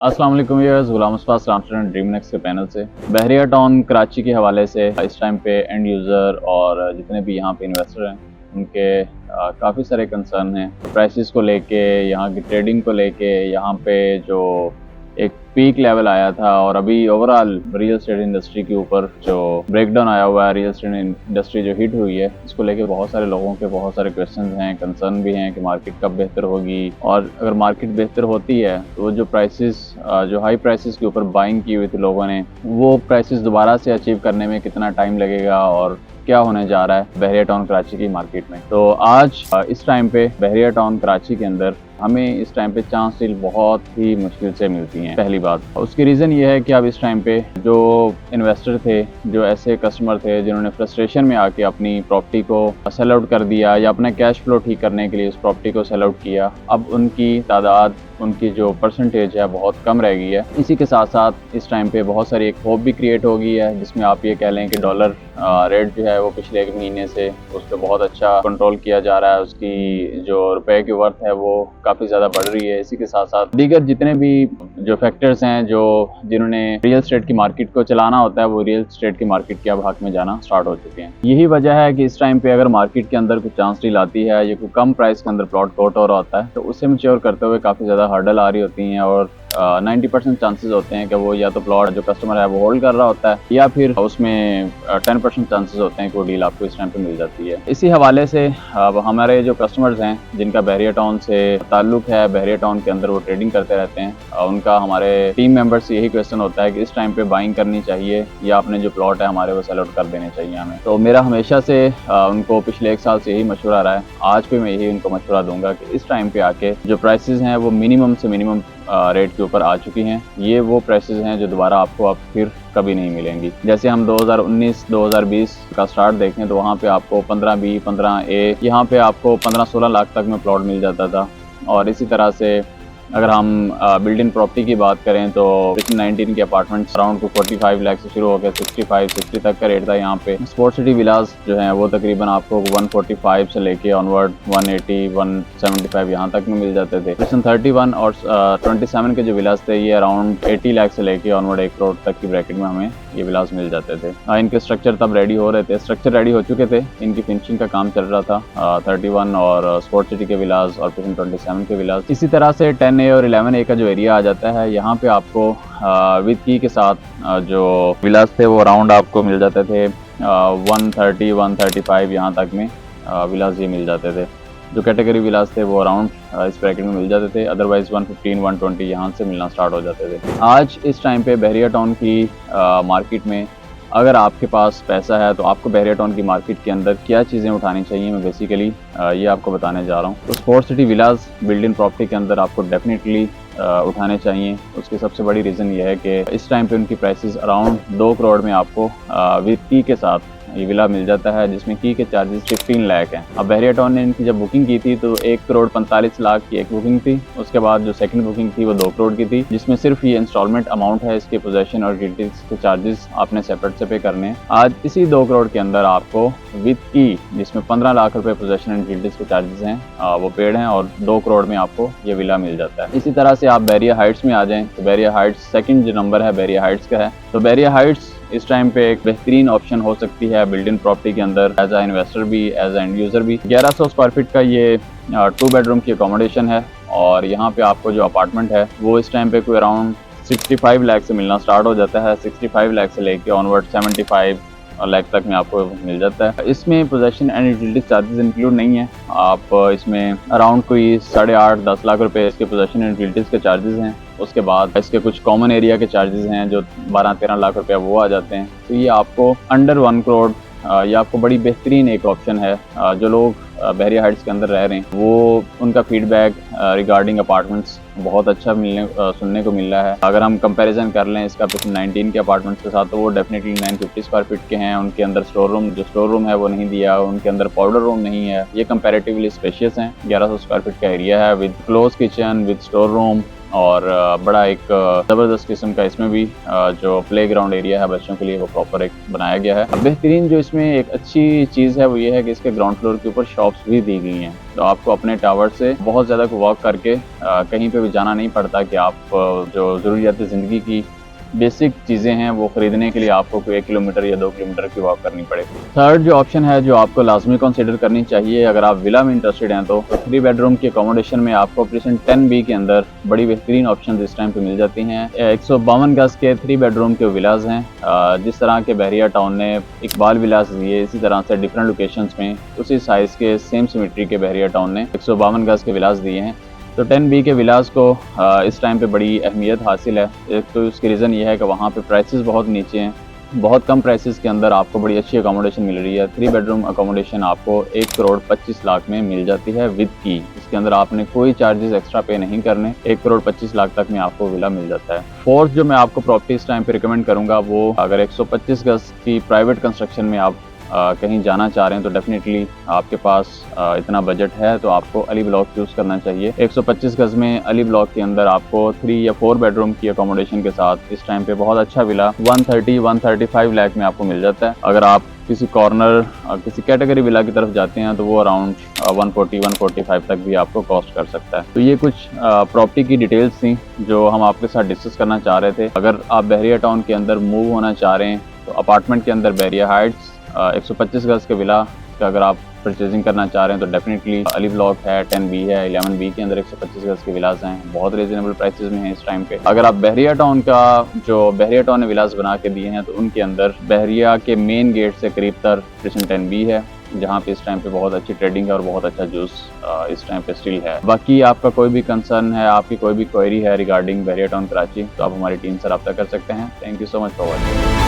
अस्सलाम वालेकुम व्यूअर्स, गुलाम Mustafa dream next के पैनल से बहरिया टाउन कराची के हवाले से इस टाइम पे एंड यूज़र और जितने भी यहाँ पे इन्वेस्टर हैं उनके काफ़ी सारे कंसर्न हैं प्राइसेस को लेके, यहाँ की ट्रेडिंग को लेके। यहाँ पे जो एक पीक लेवल आया था और अभी ओवरऑल रियल एस्टेट इंडस्ट्री के ऊपर जो ब्रेकडाउन आया हुआ है, रियल एस्टेट इंडस्ट्री जो हिट हुई है, इसको लेके बहुत सारे लोगों के बहुत सारे क्वेश्चंस हैं, कंसर्न भी हैं कि मार्केट कब बेहतर होगी और अगर मार्केट बेहतर होती है तो जो प्राइसेस जो हाई प्राइसेस के ऊपर बाइंग की हुई थी लोगों ने, वो प्राइसेस दोबारा से अचीव करने में कितना टाइम लगेगा और क्या होने जा रहा है बहरिया टाउन कराची की मार्केट में। तो आज इस टाइम पे बहरिया टाउन कराची के अंदर हमें इस टाइम पे चांस डील बहुत ही मुश्किल से मिलती हैं। पहली बात, उसकी रीज़न ये है कि अब इस टाइम पे जो इन्वेस्टर थे, जो ऐसे कस्टमर थे जिन्होंने फ्रस्ट्रेशन में आके अपनी प्रॉपर्टी को सेल आउट कर दिया या अपना कैश फ्लो ठीक करने के लिए उस प्रॉपर्टी को सेल आउट किया, अब उनकी तादाद, उनकी जो परसेंटेज है बहुत कम रह गई है। इसी के साथ साथ इस टाइम पे बहुत सारी एक होप भी क्रिएट हो गई है, जिसमें आप ये कह लें कि डॉलर रेट जो है वो पिछले एक महीने से उस पर बहुत अच्छा कंट्रोल किया जा रहा है, उसकी जो रुपए की वर्थ है वो काफ़ी ज़्यादा बढ़ रही है। इसी के साथ साथ दीगर जितने भी जो फैक्टर्स हैं जिन्होंने रियल एस्टेट की मार्केट को चलाना होता है, वो रियल एस्टेट की मार्केट के अब हक में जाना स्टार्ट हो चुके हैं। यही वजह है कि इस टाइम पे अगर मार्केट के अंदर कुछ चांस डील आती है या कोई कम प्राइस के अंदर प्लॉट कोट हो रहा होता है, तो उसे मैच्योर करते हुए काफ़ी ज़्यादा हर्डल आ रही होती हैं और 90% चांसेस होते हैं कि वो या तो प्लॉट जो कस्टमर है वो होल्ड कर रहा होता है या फिर उसमें 10% चांसेस होते हैं कि वो डील आपको इस टाइम पे मिल जाती है। इसी हवाले से अब हमारे जो कस्टमर्स हैं जिनका बहरिया टाउन से ताल्लुक है, बहरिया टाउन के अंदर वो ट्रेडिंग करते रहते हैं, उनका हमारे टीम मेंबर्स से यही क्वेश्चन होता है कि इस टाइम पे बाइंग करनी चाहिए या अपने जो प्लॉट है हमारे वो सेल आउट कर देने चाहिए हमें। तो मेरा हमेशा से उनको पिछले 1 साल से यही मशवरा रहा है, आज भी मैं यही उनको मशवरा दूंगा कि इस टाइम पे आके जो प्राइसेस हैं वो मिनिमम से मिनिमम रेट के ऊपर आ चुकी हैं। ये वो प्राइसेस हैं जो दोबारा आपको अब फिर कभी नहीं मिलेंगी। जैसे हम 2019-2020 का स्टार्ट देखें तो वहाँ पे आपको 15B, 15A, यहाँ पे आपको 15-16 लाख तक में प्लॉट मिल जाता था। और इसी तरह से अगर हम बिल्डिंग प्रॉपर्टी की बात करें तो 19 के अपार्टमेंट्स अराउंड 45 लाख से शुरू होकर 60 तक का रेट था। यहाँ पे स्पोर्ट सिटी विलास जो है वो तकरीबन आपको 145 से लेके ऑनवर्ड 180, 175 यहाँ तक में मिल जाते थे। 31 और 27 के जो विलास थे ये अराउंड 80 लाख से लेके ऑनवर्ड 1 करोड़ तक की ब्रैकेट में हमें ये विलास मिल जाते थे। इनके स्ट्रक्चर तब रेडी हो रहे थे, स्ट्रक्चर रेडी हो चुके थे, इनकी फिनिशिंग का काम चल रहा था 31 और स्पोर्ट सिटी के विलास और 27 के विलास। इसी तरह से 10A और 11A का जो एरिया आ जाता है, यहाँ पे आपको विद की के साथ जो विलास थे वो अराउंड आपको मिल जाते थे 130, 135 यहाँ तक में विलास ये मिल जाते थे। जो कैटेगरी विलास थे वो अराउंड इस ब्रैकेट में मिल जाते थे, अदरवाइज 115, 120 यहाँ से मिलना स्टार्ट हो जाते थे। आज इस टाइम पे बहरिया टाउन की मार्केट में अगर आपके पास पैसा है तो आपको बहरिया टाउन की मार्केट के अंदर क्या चीज़ें उठानी चाहिए, मैं बेसिकली ये आपको बताने जा रहा हूँ। तो स्पोर्ट सिटी विलास बिल्डिंग प्रॉपर्टी के अंदर आपको डेफिनेटली उठाने चाहिए। उसकी सबसे बड़ी रीज़न ये है कि इस टाइम पे उनकी प्राइसेस अराउंड 2 करोड़ में आपको विद की के साथ ये विला मिल जाता है, जिसमें की के चार्जेस 15 लाख हैं। अब बहरिया टाउन ने इनकी जब बुकिंग की थी तो 1 करोड़ 45 लाख की एक बुकिंग थी, उसके बाद जो सेकंड बुकिंग थी वो 2 करोड़ की थी, जिसमें सिर्फ ये इंस्टॉलमेंट अमाउंट है, इसके पोजेशन और यूटिलिटीज के चार्जेस आपने सेपरेट से पे करने हैं। आज इसी 2 करोड़ के अंदर आपको विद की, जिसमें 15 लाख रुपए पोजेशन एंड यूटिलिटीज के चार्जेस हैं वो पेड हैं, और 2 करोड़ में आपको ये विला मिल जाता है। इसी तरह से आप बहरिया हाइट्स में आ जाएं तो बहरिया हाइट्स सेकंड जो नंबर है बहरिया हाइट्स का है। तो बहरिया हाइट्स इस टाइम पे एक बेहतरीन ऑप्शन हो सकती है बिल्डिंग प्रॉपर्टी के अंदर, एज आ इन्वेस्टर भी, एज आ एंड यूज़र भी। 1100 स्क्वायर फीट का ये 2 बेडरूम की अकोमोडेशन है और यहाँ पे आपको जो अपार्टमेंट है वो इस टाइम पे कोई अराउंड 65 लाख से मिलना स्टार्ट हो जाता है। 65 लाख से लेके ऑनवर्ड 75 लाख तक में आपको मिल जाता है। इसमें possession and utility charges include नहीं है। आप इसमें अराउंड कोई 8.5-10 लाख रुपए इसके पोजेशन एंड यूटिलिटीज के चार्जेस हैं। उसके बाद इसके कुछ कॉमन एरिया के चार्जेस हैं जो 12-13 लाख रुपए वो आ जाते हैं। तो ये आपको अंडर 1 करोड़ ये आपको बड़ी बेहतरीन एक ऑप्शन है। जो लोग बहरिया हाइट्स के अंदर रह रहे हैं वो उनका फीडबैक रिगार्डिंग अपार्टमेंट्स बहुत अच्छा सुनने को मिल रहा है। अगर हम कंपैरिजन कर लें इसका 19 के अपार्टमेंट्स के साथ तो वो डेफिनेटली 950 स्क्वायर फीट के हैं। उनके अंदर स्टोर रूम है वो नहीं दिया, उनके अंदर पाउडर रूम नहीं है। ये कंपैरेटिवली स्पेशियस हैं। 1100 स्क्वायर फीट का एरिया है with close kitchen, with store room, और बड़ा एक ज़बरदस्त किस्म का इसमें भी जो प्ले ग्राउंड एरिया है बच्चों के लिए वो प्रॉपर एक बनाया गया है। बेहतरीन जो इसमें एक अच्छी चीज़ है वो ये है कि इसके ग्राउंड फ्लोर के ऊपर शॉप्स भी दी गई हैं, तो आपको अपने टावर से बहुत ज़्यादा वॉक करके कहीं पे भी जाना नहीं पड़ता कि आप जो ज़रूरियात ज़िंदगी की बेसिक चीज़ें हैं वो ख़रीदने के लिए आपको कोई 1 किलोमीटर या 2 किलोमीटर की वॉक करनी पड़े। थर्ड जो ऑप्शन है जो आपको लाजमी कंसिडर करनी चाहिए अगर आप विला में इंटरेस्टेड हैं तो 3 बेडरूम की अकोमोडेशन में आपको ऑपरेशन 10B के अंदर बड़ी बेहतरीन ऑप्शन इस टाइम पे मिल जाती हैं। 152 गज के 3 बेडरूम के विलाज हैं, जिस तरह के बहरिया टाउन ने इकबाल विलास दिए इसी तरह से डिफरेंट लोकेशंस में उसी साइज़ के सेम सिमेट्री के बहरिया टाउन ने 152 गज के विलास दिए हैं। तो 10B के विलास को इस टाइम पे बड़ी अहमियत हासिल है। एक तो उसकी रीज़न ये है कि वहाँ पे प्राइसेस बहुत नीचे हैं, बहुत कम प्राइसेस के अंदर आपको बड़ी अच्छी अकोमोडेशन मिल रही है। 3 बेडरूम अकोमोडेशन आपको 1 करोड़ 25 लाख में मिल जाती है विद की। इसके अंदर आपने कोई चार्जेस एक्स्ट्रा पे नहीं करने, 1 करोड़ 25 लाख तक में आपको विला मिल जाता है। फोर्थ जो मैं आपको प्रॉपर्टी इस टाइम पे रिकमेंड करूँगा वो अगर 125 गज की प्राइवेट कंस्ट्रक्शन में आप कहीं जाना चाह रहे हैं तो डेफिनेटली आपके पास इतना बजट है तो आपको अली ब्लॉक चूज़ करना चाहिए। 125 गज में अली ब्लॉक के अंदर आपको 3 या 4 बेडरूम की अकोमोडेशन के साथ इस टाइम पे बहुत अच्छा विला 130-135 लाख में आपको मिल जाता है। अगर आप किसी कॉर्नर किसी कैटेगरी विला की तरफ जाते हैं तो वो अराउंड 140-145 तक भी आपको कॉस्ट कर सकता है। तो ये कुछ प्रॉपर्टी की डिटेल्स थी जो हम आपके साथ डिस्कस करना चाह रहे थे। अगर आप बहरिया टाउन के अंदर मूव होना चाह रहे हैं तो अपार्टमेंट के अंदर बहरिया हाइट्स 125 गज के विला का अगर आप परचेजिंग करना चाह रहे हैं तो डेफिनेटली अली ब्लॉक है, 10B है, 11B के अंदर 125 गज के विलास हैं, बहुत रीजनेबल प्राइसेस में हैं इस टाइम पे। अगर आप बहरिया टाउन का जो बहरिया टाउन ने विलास बना के दिए हैं तो उनके अंदर बहरिया के मेन गेट से करीब तर 10B है जहाँ पे इस टाइम पे बहुत अच्छी ट्रेडिंग है और बहुत अच्छा जूस इस टाइम पे स्टिल है। बाकी आपका कोई भी कंसर्न है, आपकी कोई भी क्वेरी है रिगार्डिंग बहरिया टाउन कराची तो आप हमारी टीम से रब्ता कर सकते हैं। Thank you so much for watching.